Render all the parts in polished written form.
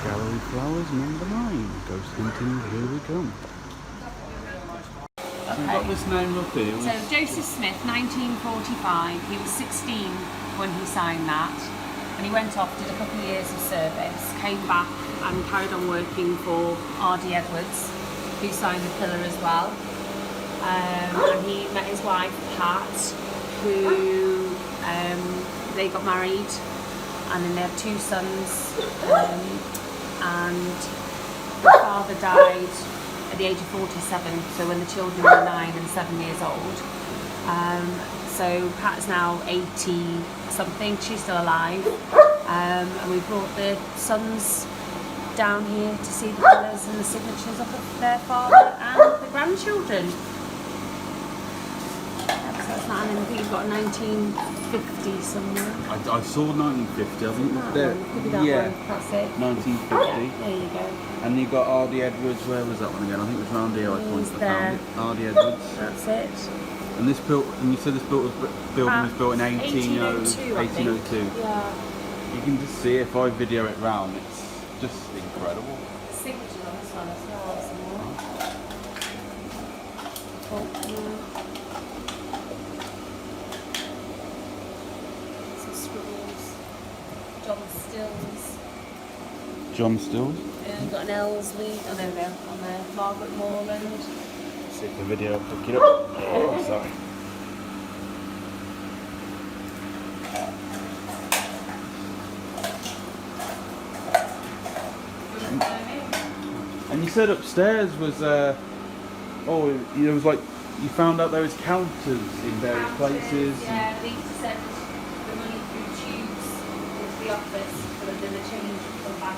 Gallery Flowers, number 9. Ghost hunting, here we come. So we've got this name up here. So Joseph Smith, 1945. He was 16 when he signed that. And he went off, did a couple of years of service, came back and carried on working for R.D. Edwards, who signed the pillar as well. And he met his wife, Pat, who they got married, and then they had 2 sons. And the father died at the age of 47, so when the children were 9 and 7 years old. So Pat is now 80 something, she's still alive. And we brought the sons down here to see the pillars and the signatures of their father and the grandchildren. So it's not, I think you've got 1950 somewhere. I saw 1950, I think it's there. Could be that one, that's it. 1950. There you go. And you got R.D. Edwards, where was that one again? I think it was round here I found it. R.D. Edwards. That's it. And this and you said this building was built in 1802. Yeah. You can just see if I video it round, it's just incredible. Signature on this one as well, some scribbles. John Stills. John Stills? Yeah, we've got an Elsley. Oh, there we go. On there. Margaret Morland. See if the video will pick it up. Oh, sorry. And you said upstairs was, it was like, you found out there was counters in various places. Yeah, they used to send the money through tubes into the office, and then the change would come back.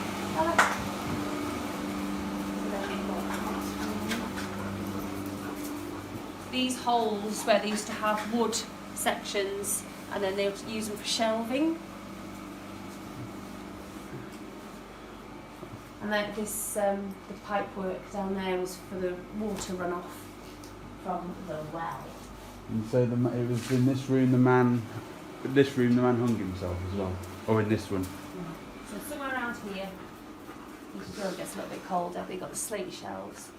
These holes where they used to have wood sections, and then they would use them for shelving. And then this, the pipe work down there was for the water runoff from the well. And so it was in this room the man hung himself as well, or in this one. So somewhere around here, you can feel it gets a little bit cold. Have they got the slate shelves?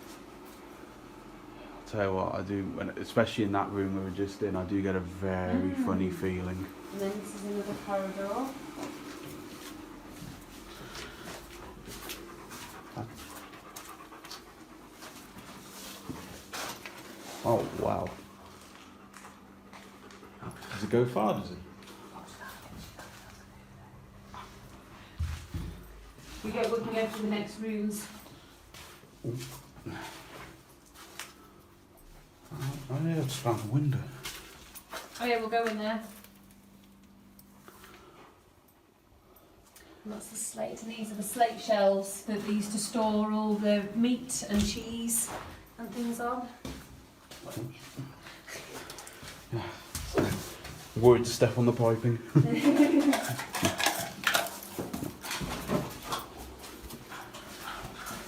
I'll tell you what, I do, especially in that room we were just in, I do get a very funny feeling. And then this is another corridor. Oh wow. Does it go far, does it? We can go to the next rooms. I need to just found a window. Oh yeah, we'll go in there. And that's the slate, and these are the slate shelves that they used to store all the meat and cheese and things on. Yeah. Worried to step on the piping. So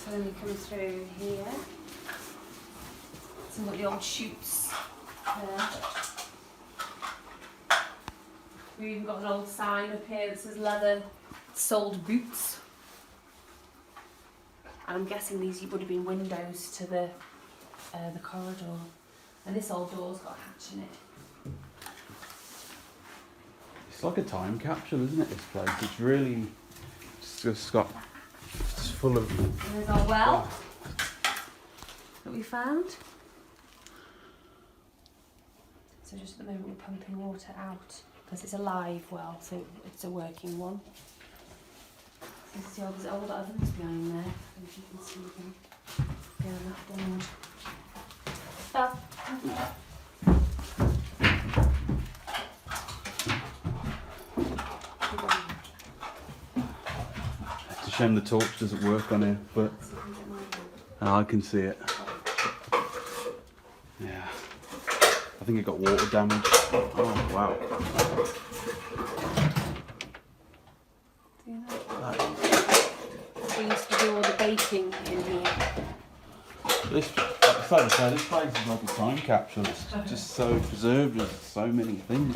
then we come through here. So we've got the old chutes there. We've even got an old sign up here that says leather sold boots. And I'm guessing these would have been windows to the corridor. And this old door's got a hatch in it. It's like a time capsule, isn't it, this place? It's really it's full of... And there's our well that we found. So just at the moment we're pumping water out because it's a live well, so it's a working one. This is the old ovens behind there, if you can see them. Go on that board. It's a shame the torch doesn't work on here, but I can see it. Yeah. I think it got water damage. Oh wow. We used to do all the baking in here. This place is like a time capsule. It's just so preserved. There's so many things.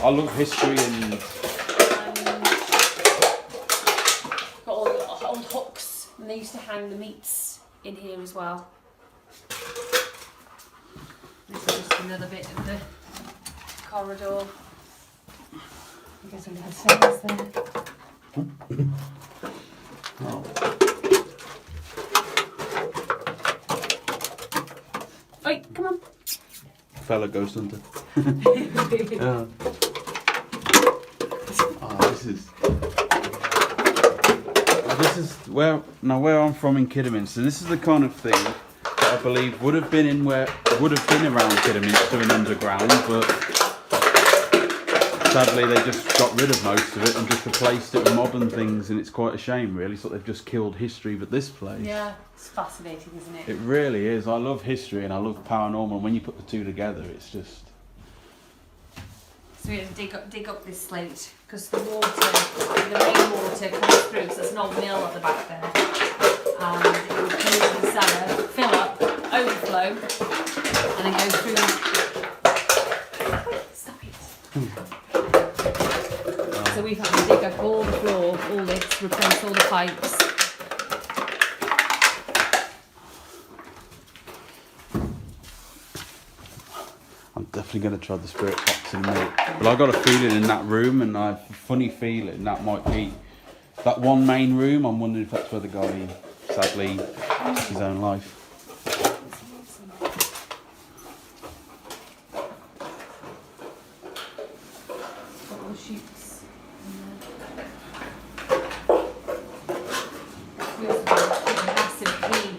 I love history and Got all the old hooks, and they used to hang the meats in here as well. This is just another bit of the corridor. I guess we have stairs there. Oh. Oi, come on. Fella ghost hunter. This is where I'm from in Kidderminster. This is the kind of thing that I believe would have been around Kidderminster and underground, but sadly they just got rid of most of it and just replaced it with modern things, and it's quite a shame really. So they've just killed history with this place. Yeah, it's fascinating, isn't it? It really is. I love history and I love paranormal. When you put the two together, it's just... So we had to dig up this slate because the rainwater comes through, because there's an old mill at the back there. And it would come into the cellar, fill up, overflow, and then go through. Stop it. So we've had to dig up all the floor, all this, replace all the pipes. I'm definitely going to try the spirit box in a minute. But I got a feeling in that room, and I have a funny feeling that might be that one main room. I'm wondering if that's where the guy sadly took his own life. Got all shoots in there. We also got a massive key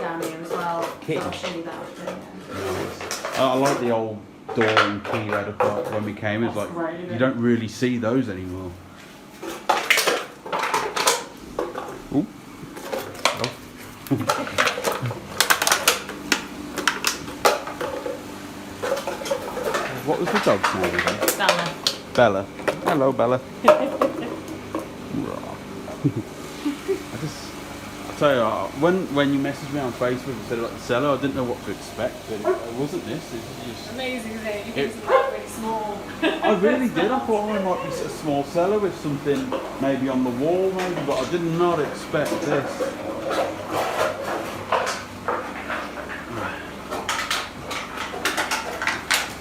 down here as well. Key? I'll show you that after. Yeah. I like the old door and key that up when we came. It's like you don't really see those anymore. Ooh. Oh. What was the dog's name again? Cellar. Bella. Hello, Bella. I tell you, when you messaged me on Facebook and said about the cellar, I didn't know what to expect. But it wasn't this. It was just Amazing, isn't it? You think it's really small. I really did. I thought it might be a small cellar with something maybe on the wall, maybe, but I did not expect this.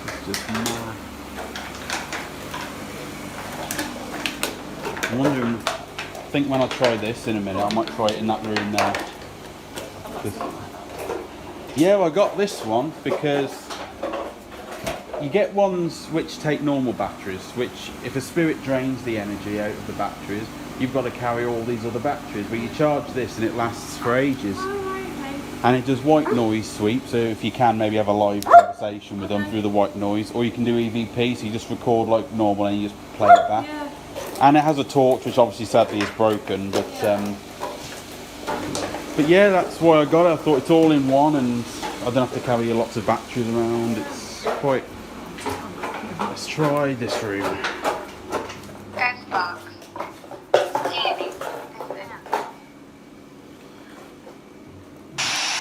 It's just mad. I'm wondering. I think when I try this in a minute, I might try it in that room there. Yeah, well, I got this one because you get ones which take normal batteries, which if a spirit drains the energy out of the batteries, you've got to carry all these other batteries. But you charge this and it lasts for ages. And it does white noise sweep, so if you can maybe have a live conversation with them through the white noise, or you can do EVP, so you just record like normal and you just play it back. Yeah. And it has a torch, which obviously sadly is broken, but yeah, that's why I got it. I thought it's all in one, and I don't have to carry lots of batteries around. It's quite. Let's try this room. Xbox.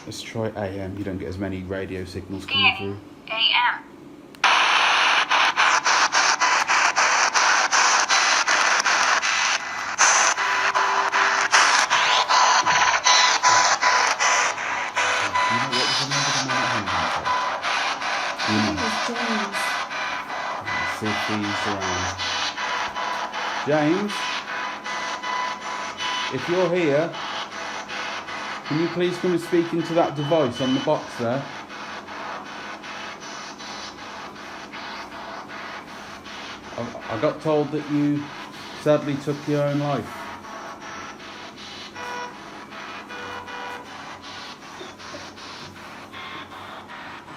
Let's try AM. You don't get as many radio signals coming through. AM. James, if you're here, can you please come and speak into that device on the box there? I got told that you sadly took your own life.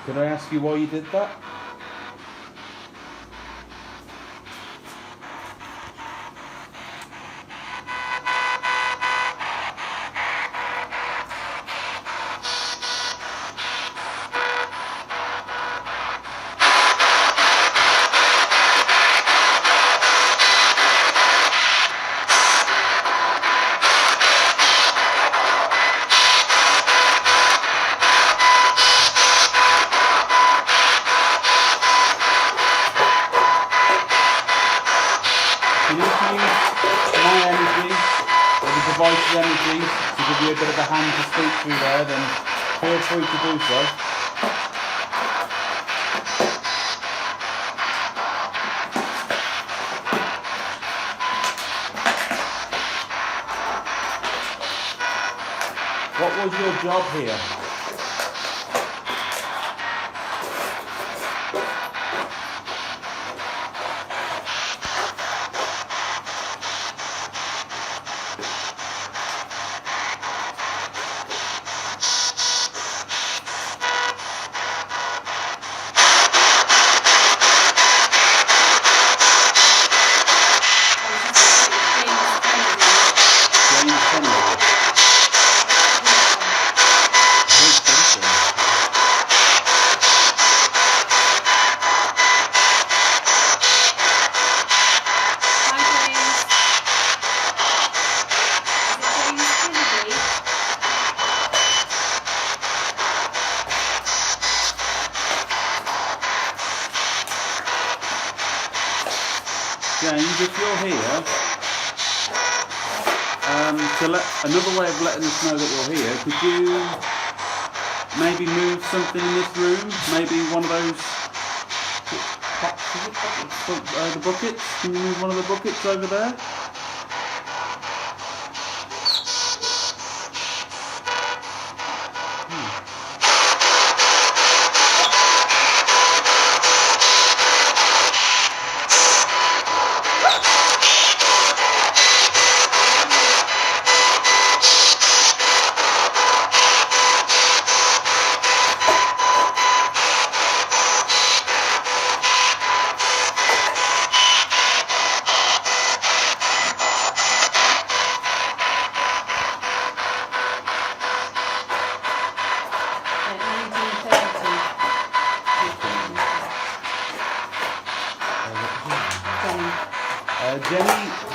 Could I ask you why you did that? energy to give you a bit of a hand to speak through there, then feel free to do so. What was your job here? James, if you're here, another way of letting us know that you're here, could you maybe move something in this room? Maybe one of those the buckets? Can you move one of the buckets over there?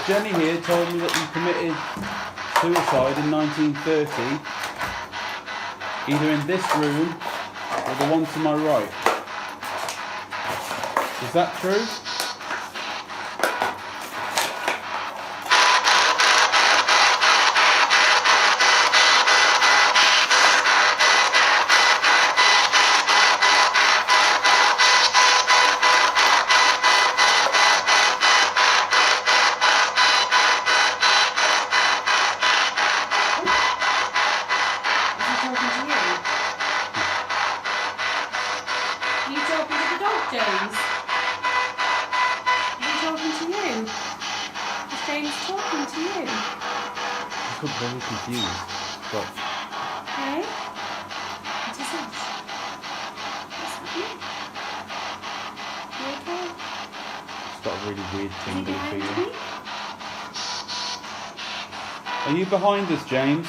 Jenny here told me that you committed suicide in 1930, either in this room or the one to my right. Is that true? James? Is he talking to you? Is James talking to you? I got very confused. But Hey? What is this? What's happening? You okay? it's got a really weird Is he tingly behind feeling. me? Are you behind us, James?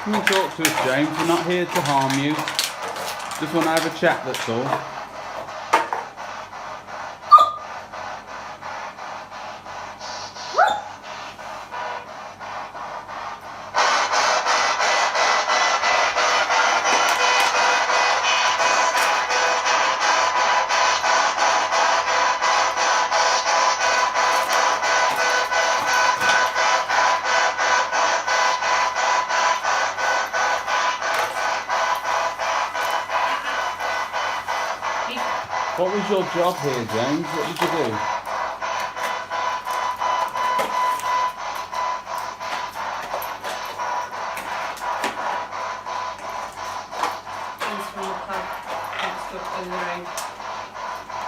Come and talk to us, James. We're not here to harm you. Just want to have a chat, that's all. What was your job here, James? What did you do? James from the pub next up over the road.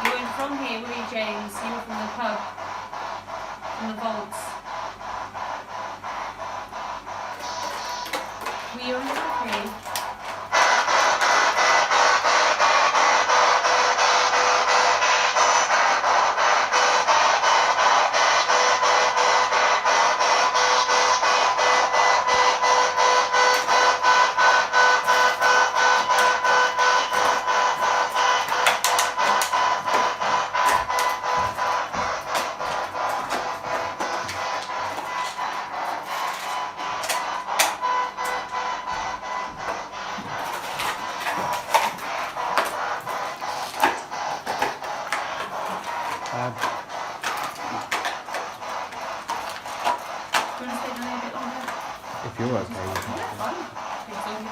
You weren't from here, were you, James? You were from the pub. From the vaults. Were you unhappy? Um, Do you want to stay down here a bit longer? if you're okay with Yeah, that. fine. Okay, so you-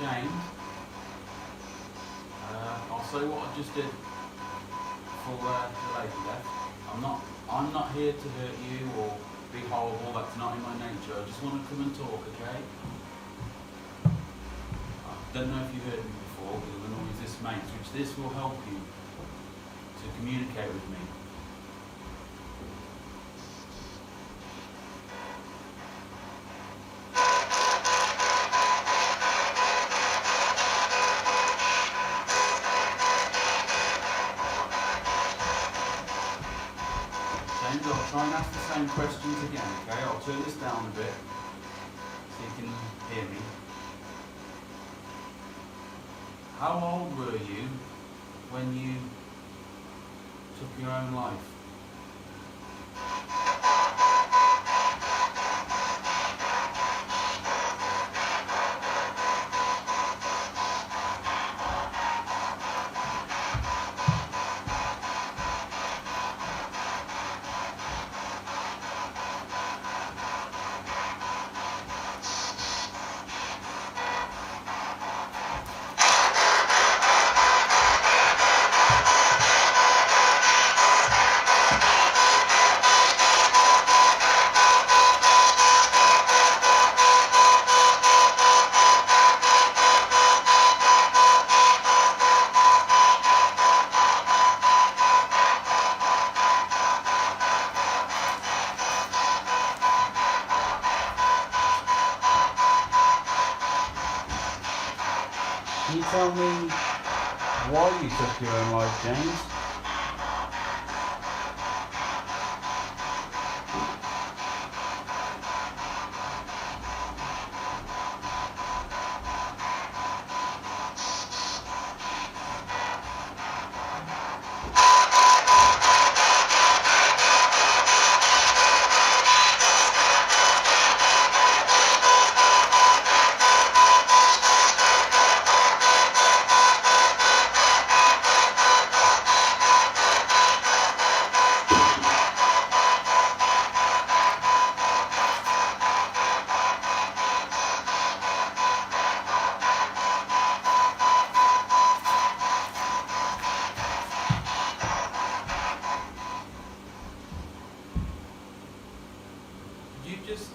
James, I'll say what I just did before the lady left. I'm not here to hurt you or be horrible. That's not in my nature. I just want to come and talk, okay? I don't know if you heard me before, but the noise this makes, which this will help you to communicate with me. James, I'll try and ask the same questions again, okay? I'll turn this down a bit so you can hear me. How old were you when you took your own life? Can you tell me why you took your own life, James? Did you just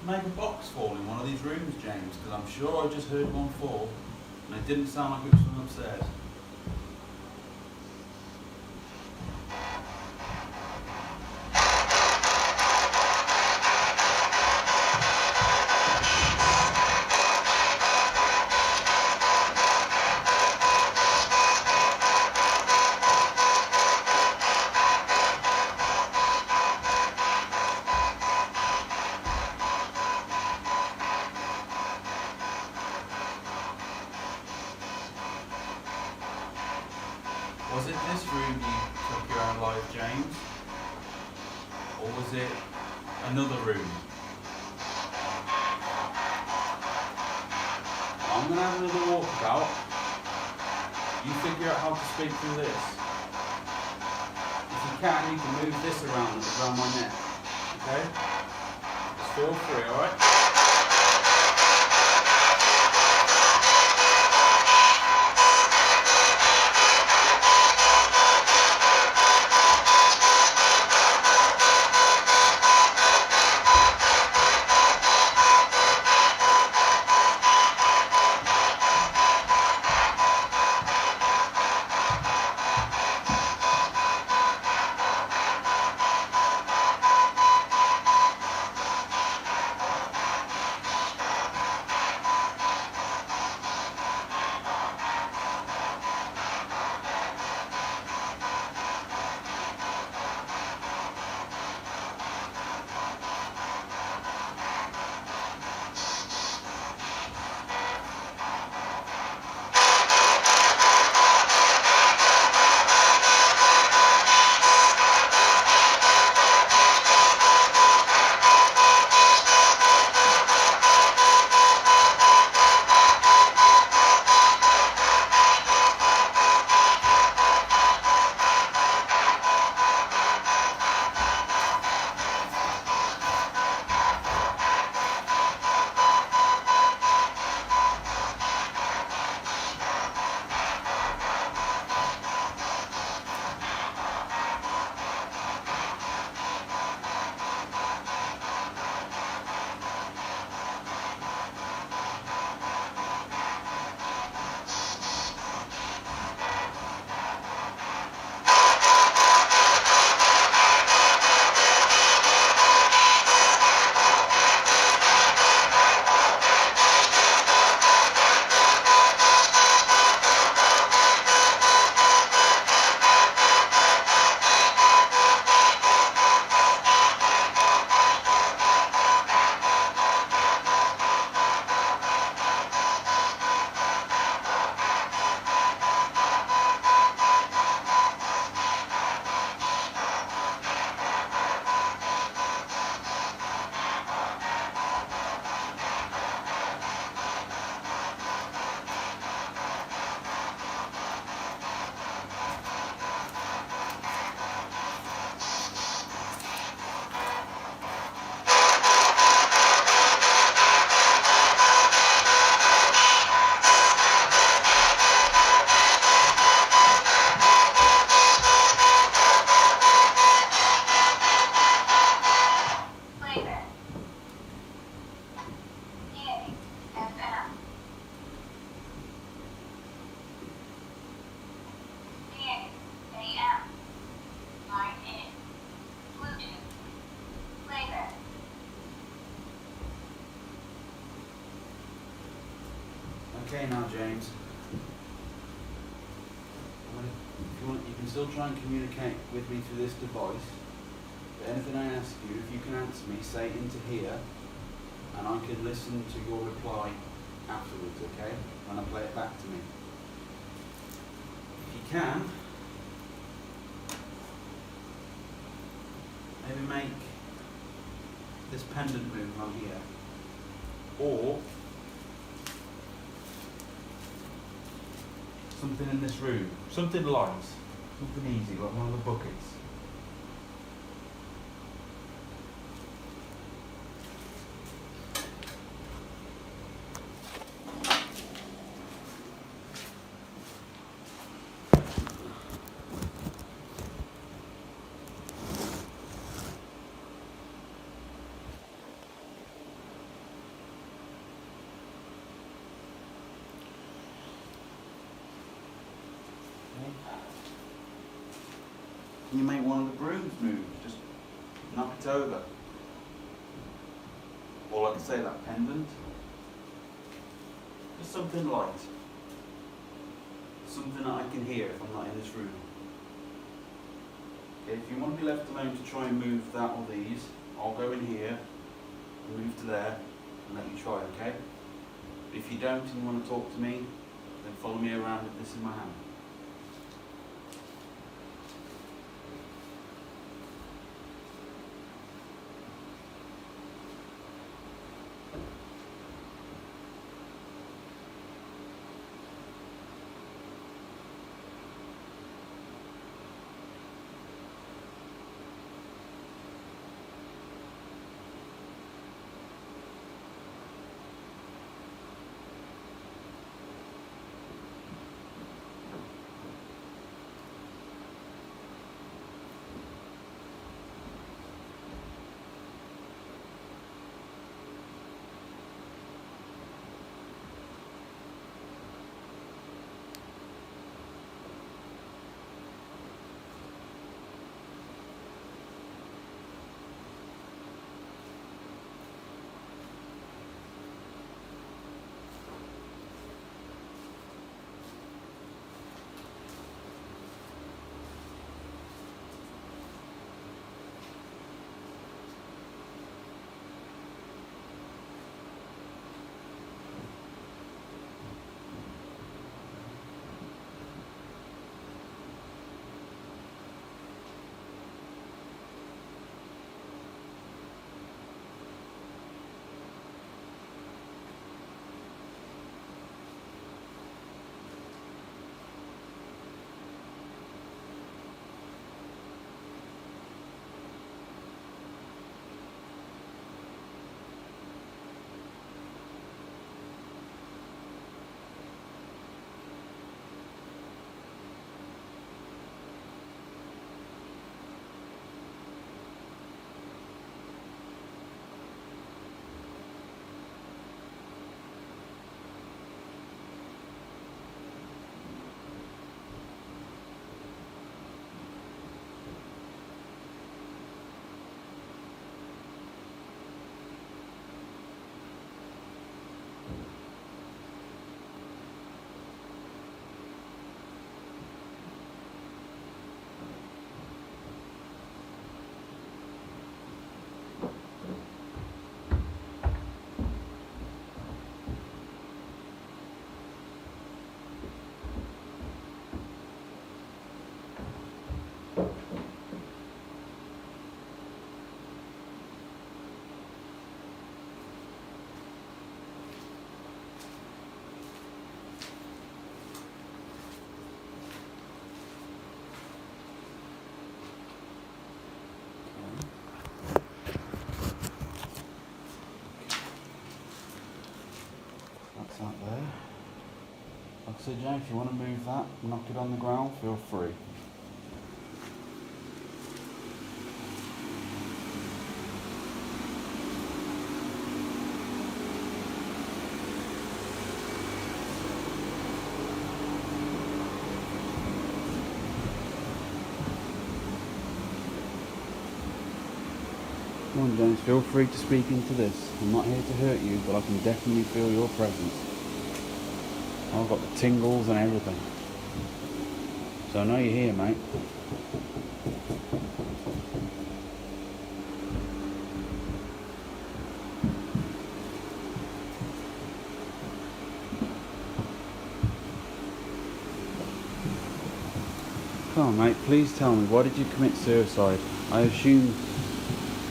make a box fall in one of these rooms, James? Because I'm sure I just heard one fall, and it didn't sound like it was from upstairs. Was it this room you took your own life, James? Or was it another room? I'm going to have another walkabout. You figure out how to speak through this. can, you can move this around my neck. Okay? Just feel free, alright? Okay now, James. If you want, you can still try and communicate with me through this device. But anything I ask you, if you can answer me, say it into here, and I can listen to your reply afterwards, okay? When I play it back to me. If you can, maybe make this pendant move on here. Or something in this room. Something light. Something easy, like one of the buckets. Can you make one of the brooms move? Just knock it over. Or like I say, that pendant. Just something light. Something that I can hear if I'm not in this room. Okay, if you want to be left alone to try and move that or these, I'll go in here and move to there and let you try, okay? But if you don't and you want to talk to me, then follow me around with this in my hand. So James, if you want to move that, knock it on the ground, feel free. Come on James, feel free to speak into this. I'm not here to hurt you, but I can definitely feel your presence. I've got the tingles and everything. So I know you're here, mate. Come on, mate, please tell me, why did you commit suicide? I assume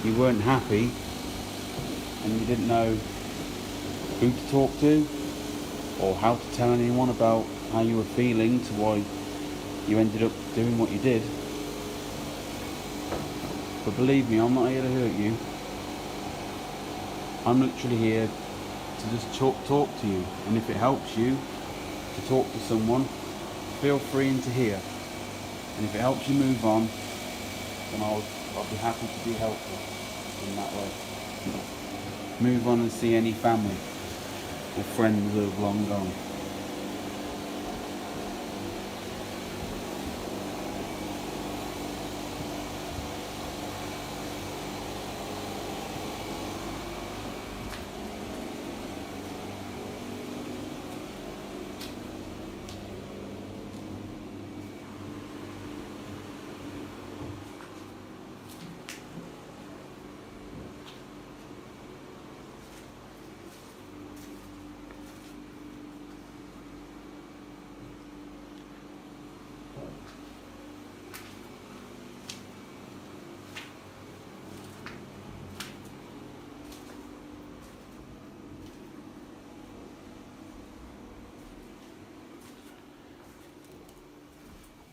you weren't happy and you didn't know who to talk to or how to tell anyone about how you were feeling to why you ended up doing what you did. But believe me, I'm not here to hurt you. I'm literally here to just talk to you, and if it helps you to talk to someone, feel free into here. And if it helps you move on, then I'll be happy to be helpful in that way. Move on and see any family or friends that have long gone.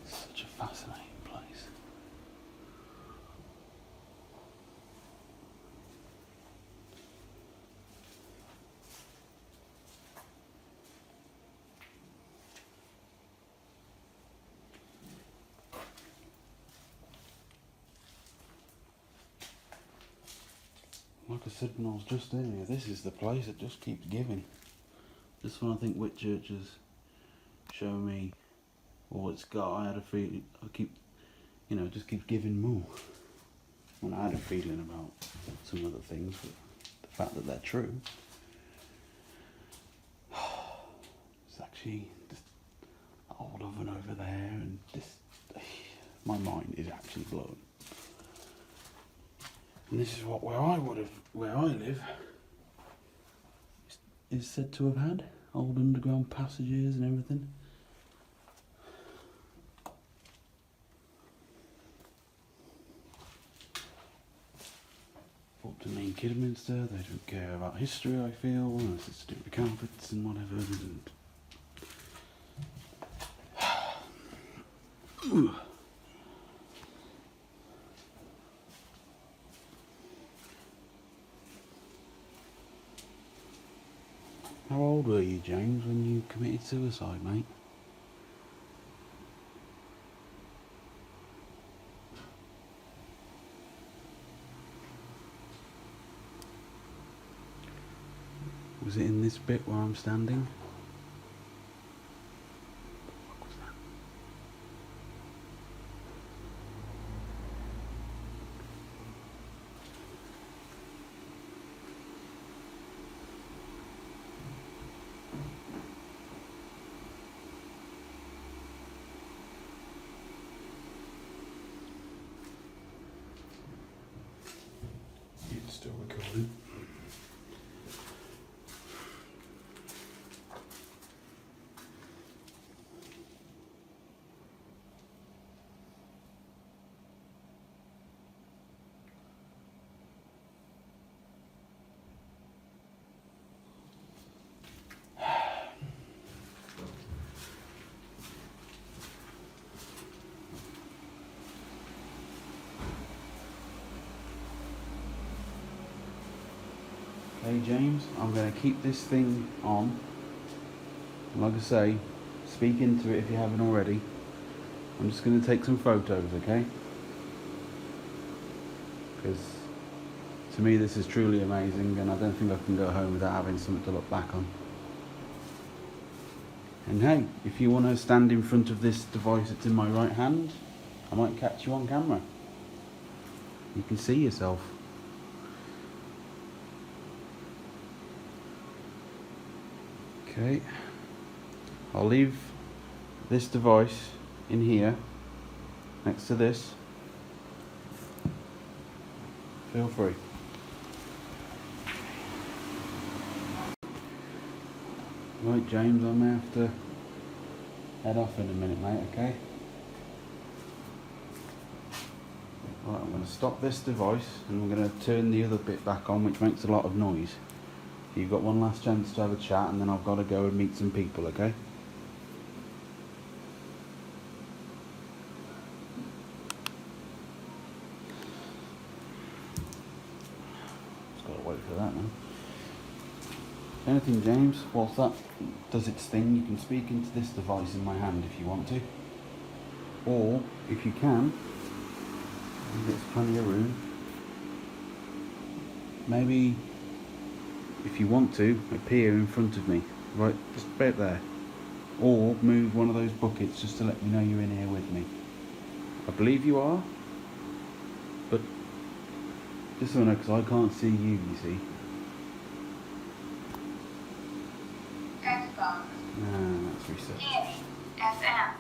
Such a fascinating place. Like I said when I was just in here, this is the place that just keeps giving. This one I think Whitchurch has shown me all it's got. I had a feeling, just keeps giving more. Well, I had a feeling about some other things, but the fact that they're true, it's actually just an old oven over there, and this, my mind is actually blown. And this is where I live, is said to have had old underground passages and everything. Up to main Kidderminster, they don't care about history, I feel, unless it's to do with carpets and whatever. How old were you, James, when you committed suicide, mate? Was it in this bit where I'm standing? What was that? It's still recording. Okay, James, I'm going to keep this thing on. Like I say, speak into it if you haven't already. I'm just going to take some photos, okay? Because to me this is truly amazing, and I don't think I can go home without having something to look back on. And hey, if you want to stand in front of this device that's in my right hand, I might catch you on camera. You can see yourself. Okay, I'll leave this device in here next to this. Feel free. Right, James, I may have to head off in a minute, mate, okay? Right, I'm going to stop this device and I'm going to turn the other bit back on, which makes a lot of noise. You've got one last chance to have a chat, and then I've got to go and meet some people, okay? Just got to wait for that now. Anything, James, whilst that does its thing, you can speak into this device in my hand if you want to. Or, if you can, there's plenty of room. Maybe, if you want to, appear in front of me, right, just about there. Or move one of those buckets just to let me know you're in here with me. I believe you are, but just so I know, because I can't see you see. That's reset. FM.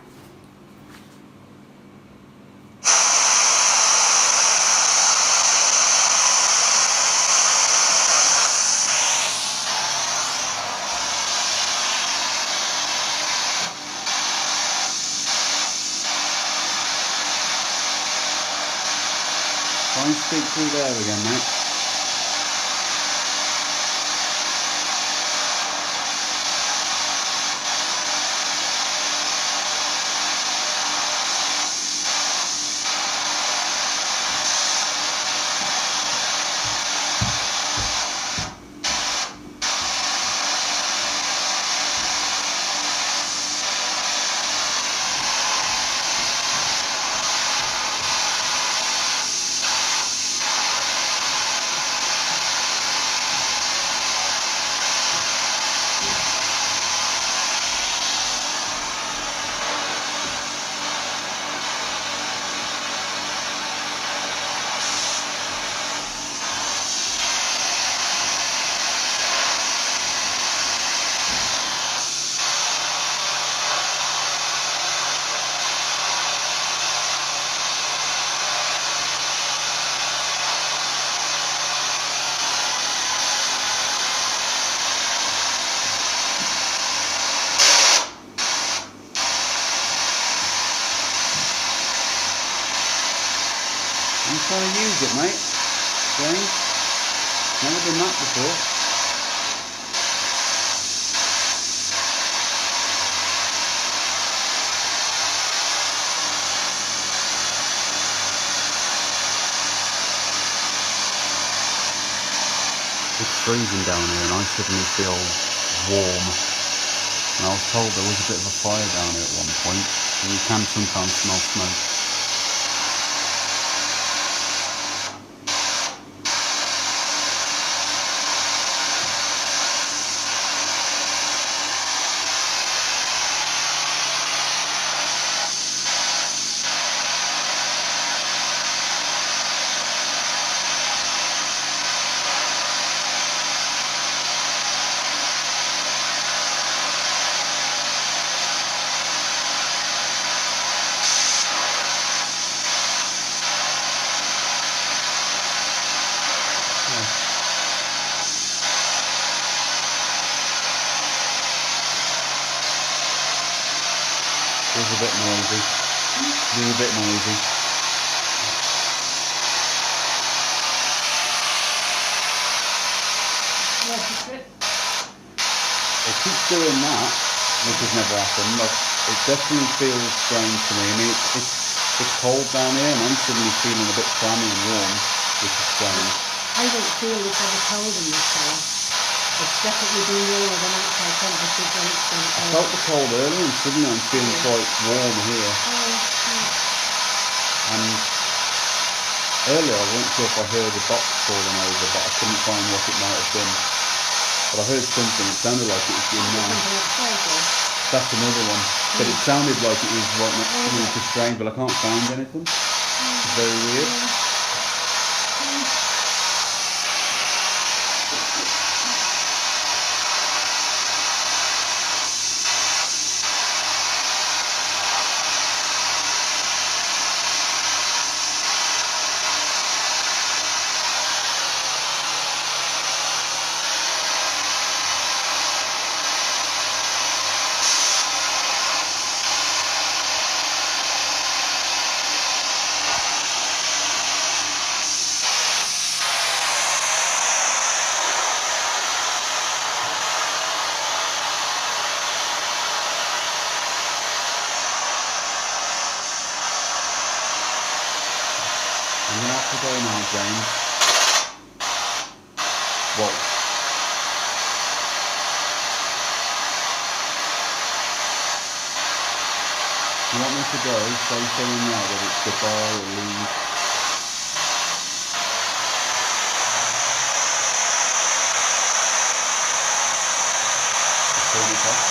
Try and speak through there again, mate. I'm trying to use it, mate. James, never done that before. It's freezing down here and I suddenly feel warm. And I was told there was a bit of a fire down here at one point, and you can sometimes smell smoke. Feels a bit noisy. Feels a bit noisy. It keeps doing that, which has never happened. Like, it definitely feels strange to me. I mean, it's cold down here, and I'm suddenly feeling a bit clammy and warm, which is strange. I don't feel it's ever cold in this cellar. It's definitely been warmer than outside temperatures when it's been I felt the cold earlier and suddenly I'm feeling quite warm here. And earlier I wasn't sure if I heard a box falling over, but I couldn't find what it might have been. But I heard something, it sounded like it was in there. That's another one. But it sounded like it was right next to me, which is strange, but I can't find anything. It's very weird. I'm gonna have to go now, James. What? You want me to go? Say something now, whether it's goodbye or leave. Turn it off.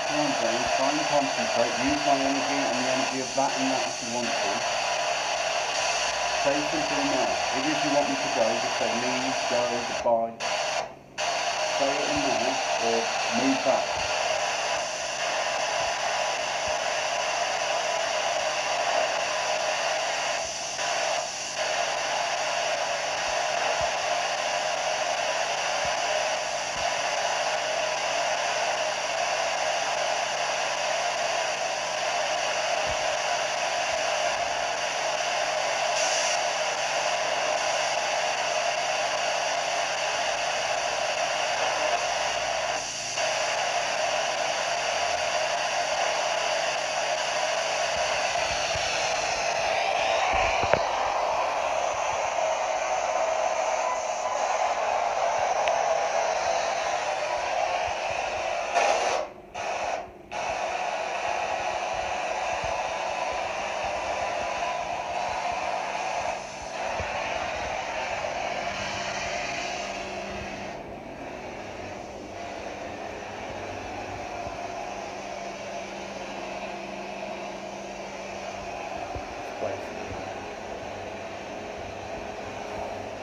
Come on, James, try and concentrate. Use my energy and the energy of that and that if you want to. Say something now. Even if you want me to go, just say leave, go, goodbye. Say it in there or move back.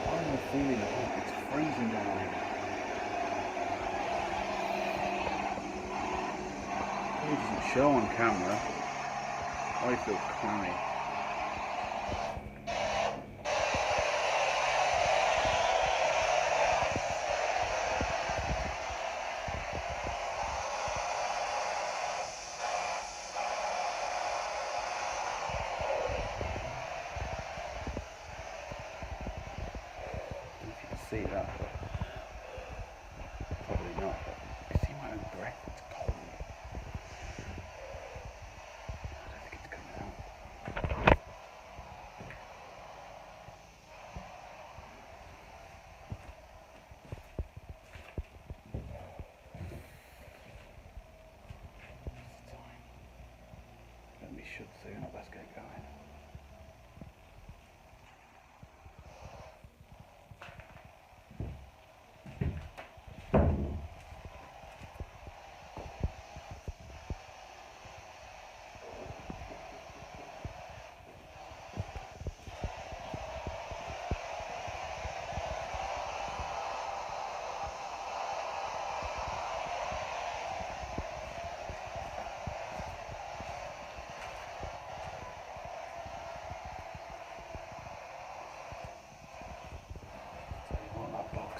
I have a feeling it's freezing down here. It doesn't show on camera. I feel clammy. See that, but probably not. But I see my own breath, it's cold. I don't think it's coming out.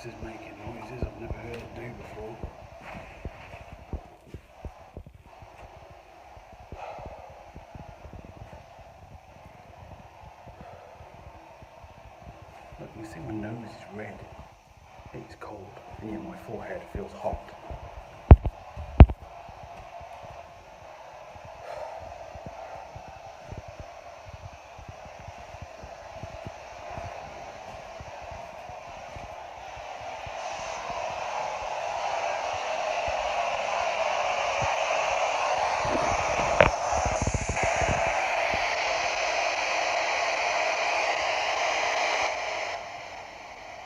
This is making noises I've never heard it do before. Look, you see my nose is red. It's cold, and yet my forehead feels hot.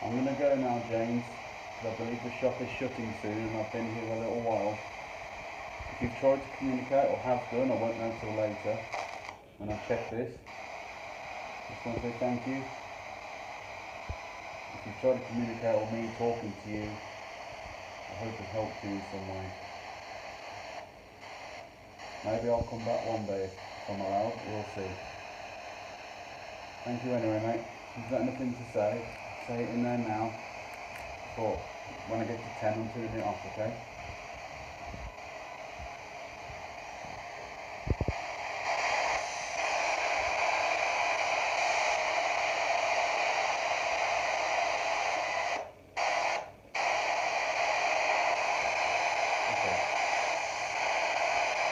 I'm going to go now, James, because I believe the shop is shutting soon and I've been here a little while. If you've tried to communicate, or have done, I won't know until later when I check this. Just want to say thank you. If you've tried to communicate or me talking to you, I hope it helped you in some way. Maybe I'll come back one day if I'm allowed, we'll see. Thank you anyway, mate. If you've got anything to say it in there now, but when I get to 10 I'm turning it off, okay? Okay.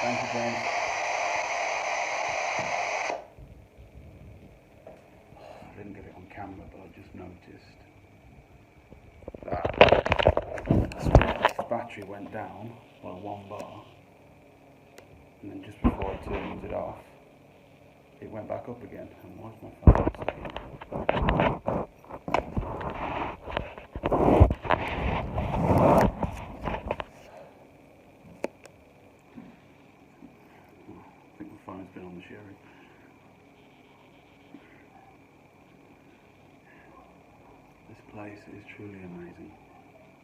Thank you, James. I didn't get it on camera, but I just noticed that the battery went down by 1 bar, and then just before I turned it off, it went back up again. And why's my phone saying? I think my phone's been on the sherry. This place is truly amazing.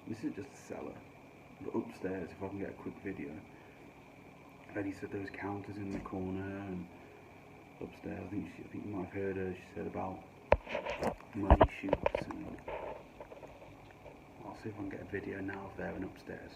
This is just a cellar, but upstairs, if I can get a quick video, Eddie said those counters in the corner, and upstairs, I think you might have heard her, she said about money shoots, and I'll see if I can get a video now of there and upstairs.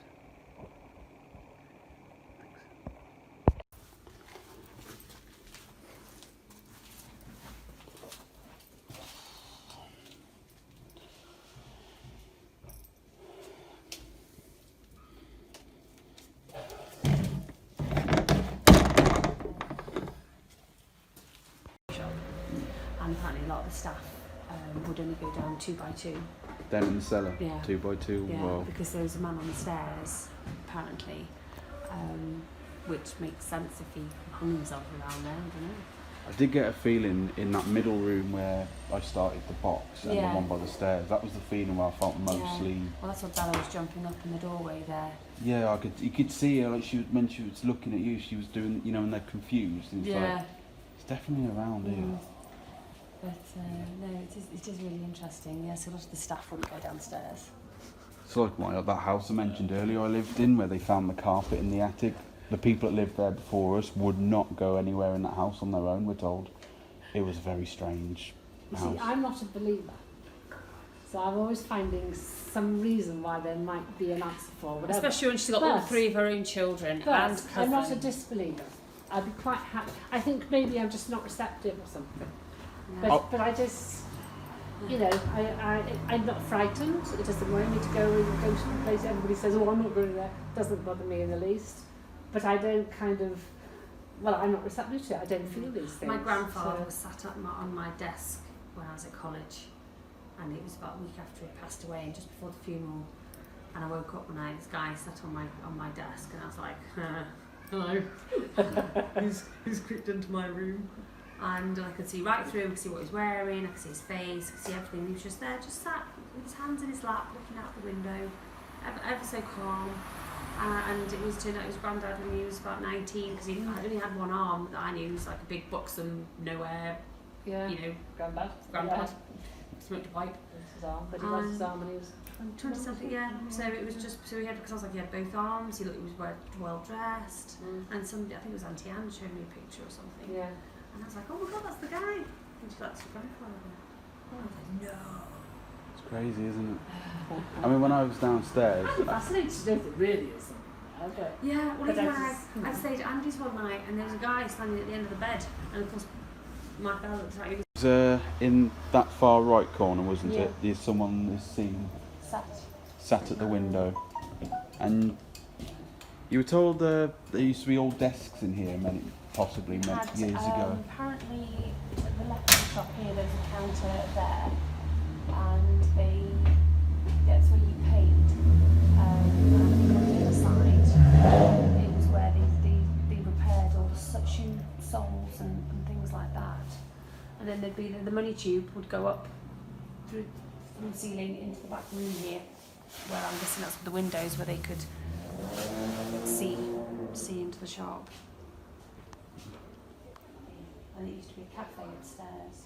And apparently a lot of the staff would only go down 2 by 2. Down in the cellar, Yeah. 2 by 2. Yeah, Wow. because there was a man on the stairs, apparently, which makes sense if he hung himself around there, I don't know. I did get a feeling in that middle room where I started the box and Yeah. the one by the stairs. That was the feeling where I felt mostly. Yeah. Well, that's what Bella was jumping up in the doorway there. Yeah, you could see her, like when she was looking at you, she was doing, and they're confused. And it's like, it's definitely around here. But no, it is really interesting. Yeah, so a lot of the staff wouldn't go downstairs. It's like that house I mentioned earlier I lived in, where they found the carpet in the attic. The people that lived there before us would not go anywhere in that house on their own, we're told. It was a very strange house. See, I'm not a believer. So I'm always finding some reason why there might be an answer for whatever. Especially when she's got all 3 of her own children and cousins. I'm not a disbeliever. I'd be quite happy. I think maybe I'm just not receptive or something. Yeah. But I just, I'm not frightened. It doesn't worry me to go to the place. Everybody says, oh, I'm not going there. It doesn't bother me in the least. But I don't I'm not receptive to it. I don't feel these things. My grandfather was sat on my desk when I was at college, and it was about a week after he passed away, and just before the funeral. And I woke up one night, this guy sat on my desk, and I was like, hello, who's creeped into my room? And I could see right through him, I could see what he was wearing, I could see his face, I could see everything. He was just there, just sat with his hands in his lap, looking out the window, ever so calm. And it was turned out his granddad when he was about 19, because he only had one arm that I knew. He was like a big buxom, nowhere, Granddad. Granddad. Smoked a pipe. His arm, but he lost his arm when he was 20 something, yeah. So it was just, so he had, because I was like, he had both arms, he was well dressed, and somebody, I think it was Auntie Anne, showed me a picture or something. Yeah. And I was like, oh my god, that's the guy. And she's like, that's your grandfather. Oh, I was like, no. It's crazy, isn't it? I mean, when I was downstairs, I'm fascinated to know if it really is something there, but Yeah, well, But even I when just, you I know. stayed at Andy's one night and there was a guy standing at the end of the bed, and of course, my guy looked like he was it was in that far right corner, wasn't Yeah. it? There's someone is seen sat. sat at the window, and you were told there used to be old desks in here, possibly Had, years ago. apparently, at the left of the shop here, there's a counter there, and that's where you paid. And on the other side, it was where they repaired all the shoe soles and things like that. And then there'd be the money tube would go up through the ceiling into the back room here, where I'm guessing that's the windows where they could see into the shop. And it used to be a cafe upstairs.